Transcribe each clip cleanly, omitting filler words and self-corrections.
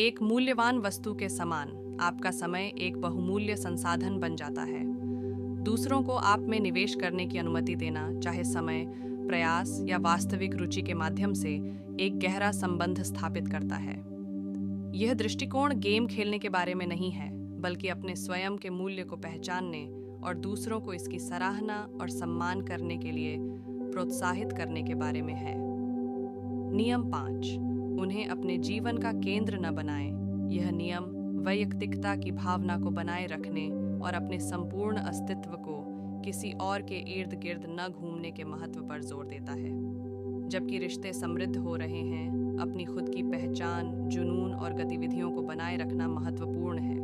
एक मूल्यवान वस्तु के समान आपका समय एक बहुमूल्य संसाधन बन जाता है। दूसरों को आप में निवेश करने की अनुमति देना, चाहे समय, प्रयास या वास्तविक रुचि के माध्यम से, एक गहरा संबंध स्थापित करता है। यह दृष्टिकोण गेम खेलने के बारे में नहीं है, बल्कि अपने स्वयं के मूल्य को पहचानने और दूसरों को इसकी सराहना और सम्मान करने के लिए प्रोत्साहित करने के बारे में है। नियम 5, उन्हें अपने जीवन का केंद्र न बनाएं। यह नियम वैयक्तिकता की भावना को बनाए रखने और अपने संपूर्ण अस्तित्व को किसी और के इर्द गिर्द न घूमने के महत्व पर जोर देता है। जबकि रिश्ते समृद्ध हो रहे हैं, अपनी खुद की पहचान, जुनून और गतिविधियों को बनाए रखना महत्वपूर्ण है।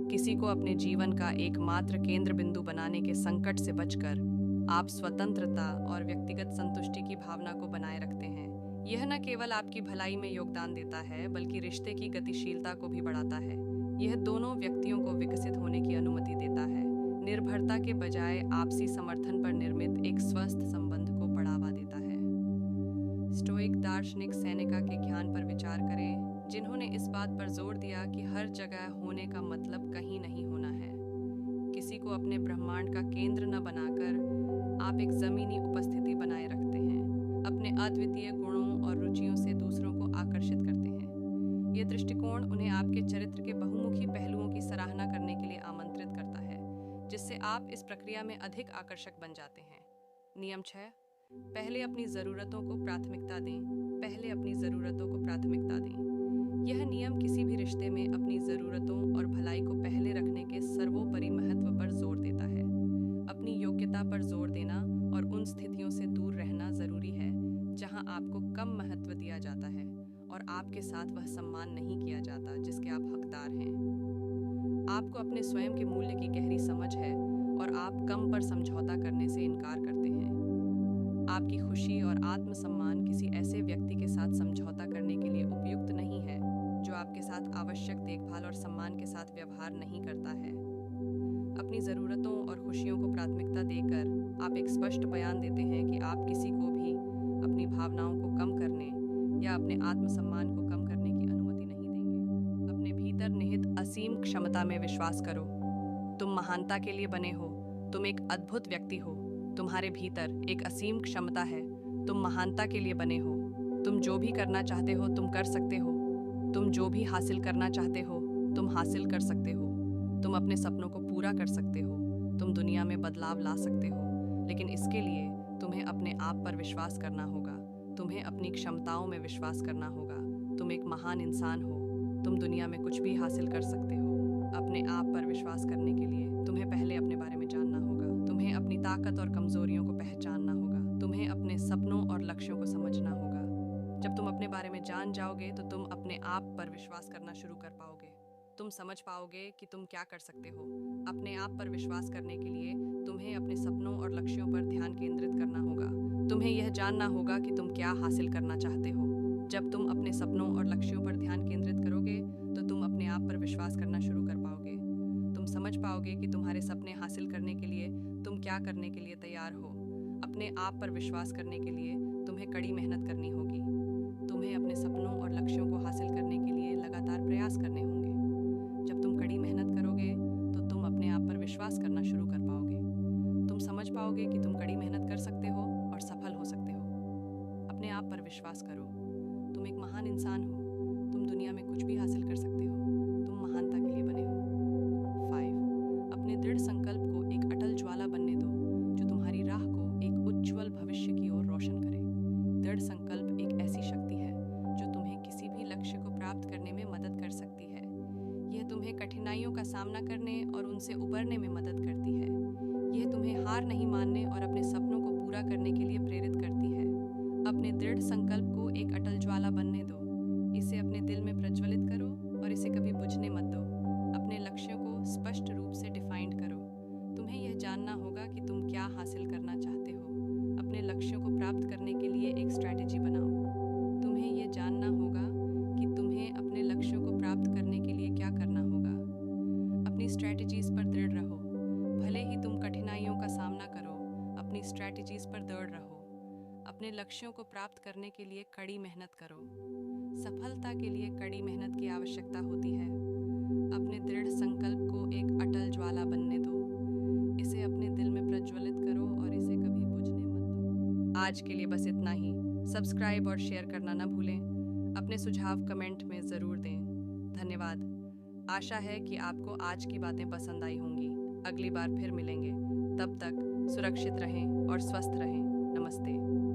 किसी को अपने जीवन का एकमात्र केंद्र बिंदु बनाने के संकट से बचकर आप स्वतंत्रता और व्यक्तिगत संतुष्टि की भावना को बनाए रखते हैं। यह न केवल आपकी भलाई में योगदान देता है, बल्कि रिश्ते की गतिशीलता को भी बढ़ाता है। यह दोनों व्यक्तियों को विकसित होने की अनुमति देता है, निर्भरता के बजाय आपसी समर्थन पर निर्मित एक स्वस्थ संबंध को बढ़ावा देता है। स्टोइक दार्शनिक सेनेका के ज्ञान पर विचार करें, जिन्होंने इस बात पर जोर दिया कि हर जगह होने का मतलब कहीं नहीं होना है। किसी को अपने ब्रह्मांड का केंद्र न बनाकर आप एक जमीनी उपस्थिति बनाए रखते हैं, अपने अद्वितीय गुणों और रुचियों से दूसरों को आकर्षित करते हैं। यह दृष्टिकोण उन्हें आपके चरित्र के बहुमुखी पहलुओं की सराहना करने के लिए आमंत्रित करता है, जिससे आप इस प्रक्रिया में अधिक आकर्षक बन जाते हैं। नियम 6, पहले अपनी ज़रूरतों को प्राथमिकता दें। पहले अपनी ज़रूरतों को प्राथमिकता दें। यह नियम किसी भी रिश्ते में अपनी ज़रूरतों और भलाई को पहले रखने के सर्वोपरि महत्व पर जोर देता है। अपनी योग्यता पर जोर देना और उन स्थितियों से दूर रहना ज़रूरी है जहां आपको कम महत्व दिया जाता है और आपके साथ वह सम्मान नहीं किया जाता जिसके आप हकदार हैं। आपको अपने स्वयं के मूल्य की गहरी समझ है और आप कम पर समझौता करने से इनकार करते हैं। आपकी खुशी और आत्मसम्मान किसी ऐसे व्यक्ति के साथ समझौता करने के लिए उपयुक्त नहीं है जो आपके साथ आवश्यक देखभाल और सम्मान के साथ व्यवहार नहीं करता है। अपनी ज़रूरतों और खुशियों को प्राथमिकता देकर आप एक स्पष्ट बयान देते हैं कि आप किसी को भी अपनी भावनाओं को कम करने या अपने आत्मसम्मान को कम करने की अनुमति नहीं देंगे। अपने भीतर निहित असीम क्षमता में विश्वास करो। तुम महानता के लिए बने हो। तुम एक अद्भुत व्यक्ति हो। तुम्हारे भीतर एक असीम क्षमता है। तुम महानता के लिए बने हो। तुम जो भी करना चाहते हो तुम कर सकते हो। तुम जो भी हासिल करना चाहते हो तुम हासिल कर सकते हो। तुम अपने सपनों को पूरा कर सकते हो। तुम दुनिया में बदलाव ला सकते हो, लेकिन इसके लिए तुम्हें अपने आप पर विश्वास करना होगा। तुम्हें अपनी क्षमताओं में विश्वास करना होगा। तुम एक महान इंसान हो। तुम दुनिया में कुछ भी हासिल कर सकते हो। अपने आप पर विश्वास करने के लिए तुम्हें पहले अपने बारे में जानना होगा। तुम्हें अपनी ताकत और कमजोरियों को पहचानना होगा। तुम्हें अपने सपनों और लक्ष्यों को समझना होगा। जब तुम अपने बारे में जान जाओगे तो तुम अपने आप पर विश्वास करना शुरू कर पाओगे। तुम समझ पाओगे कि तुम क्या कर सकते हो। अपने आप पर विश्वास करने के लिए तुम्हें अपने सपनों और लक्ष्यों पर ध्यान केंद्रित करना होगा। तुम्हें यह जानना होगा कि तुम क्या हासिल करना चाहते हो। जब तुम अपने सपनों और लक्ष्यों पर ध्यान केंद्रित करोगे तो तुम अपने आप पर विश्वास करना शुरू कर पाओगे। तुम समझ पाओगे कि तुम्हारे सपने हासिल करने के लिए तुम क्या करने के लिए तैयार हो। अपने आप पर विश्वास करने के लिए तुम्हें कड़ी मेहनत करनी होगी। तुम्हें अपने सपनों और लक्ष्यों को हासिल करने के लिए लगातार प्रयास करने होंगे। जब तुम कड़ी मेहनत करोगे तो तुम अपने आप पर विश्वास करना शुरू कर पाओगे। तुम समझ पाओगे कि तुम कड़ी मेहनत कर सकते हो और सफल हो सकते हो। अपने आप पर विश्वास करो। तुम एक महान इंसान हो। तुम दुनिया में कुछ भी हासिल कर सकते हो। तुम महानता के लिए बने हो। 5, अपने दृढ़ संकल्प को एक अटल ज्वाला बनने दो जो तुम्हारी राह को एक उज्ज्वल भविष्य की ओर रोशन करे। दृढ़ संकल्प एक ऐसी शक्ति है जो तुम्हें किसी भी लक्ष्य को प्राप्त करने में मदद कर सकती है। यह तुम्हें कठिनाइयों का सामना करने और उनसे उबरने में मदद करती है। यह तुम्हें हार नहीं मानने और अपने सपनों को पूरा करने के लिए प्रेरित करती है। अपने दृढ़ संकल्प को एक अटल ज्वाला बनने दो। इसे अपने दिल में प्रज्वलित करो और इसे कभी बुझने मत दो। अपने लक्ष्यों को स्पष्ट रूप से डिफाइंड करो। तुम्हें यह जानना होगा कि तुम क्या हासिल करना चाहते हो। अपने लक्ष्यों को प्राप्त करने के लिए एक स्ट्रैटेजी बनाओ। तुम्हें यह जानना होगा कि तुम्हें अपने लक्ष्यों को प्राप्त करने के लिए क्या करना होगा। अपनी स्ट्रैटेजीज पर दृढ़ रहो। भले ही तुम कठिनाइयों का सामना करो, अपनी स्ट्रैटेजीज पर दृढ़ रहो। अपने लक्ष्यों को प्राप्त करने के लिए कड़ी मेहनत करो। सफलता के लिए कड़ी मेहनत की आवश्यकता होती है। अपने दृढ़ संकल्प को एक अटल ज्वाला बनने दो। इसे अपने दिल में प्रज्वलित करो और इसे कभी बुझने मत दो। आज के लिए बस इतना ही। सब्सक्राइब और शेयर करना न भूलें। अपने सुझाव कमेंट में ज़रूर दें। धन्यवाद। आशा है कि आपको आज की बातें पसंद आई होंगी। अगली बार फिर मिलेंगे। तब तक सुरक्षित रहें और स्वस्थ रहें। नमस्ते।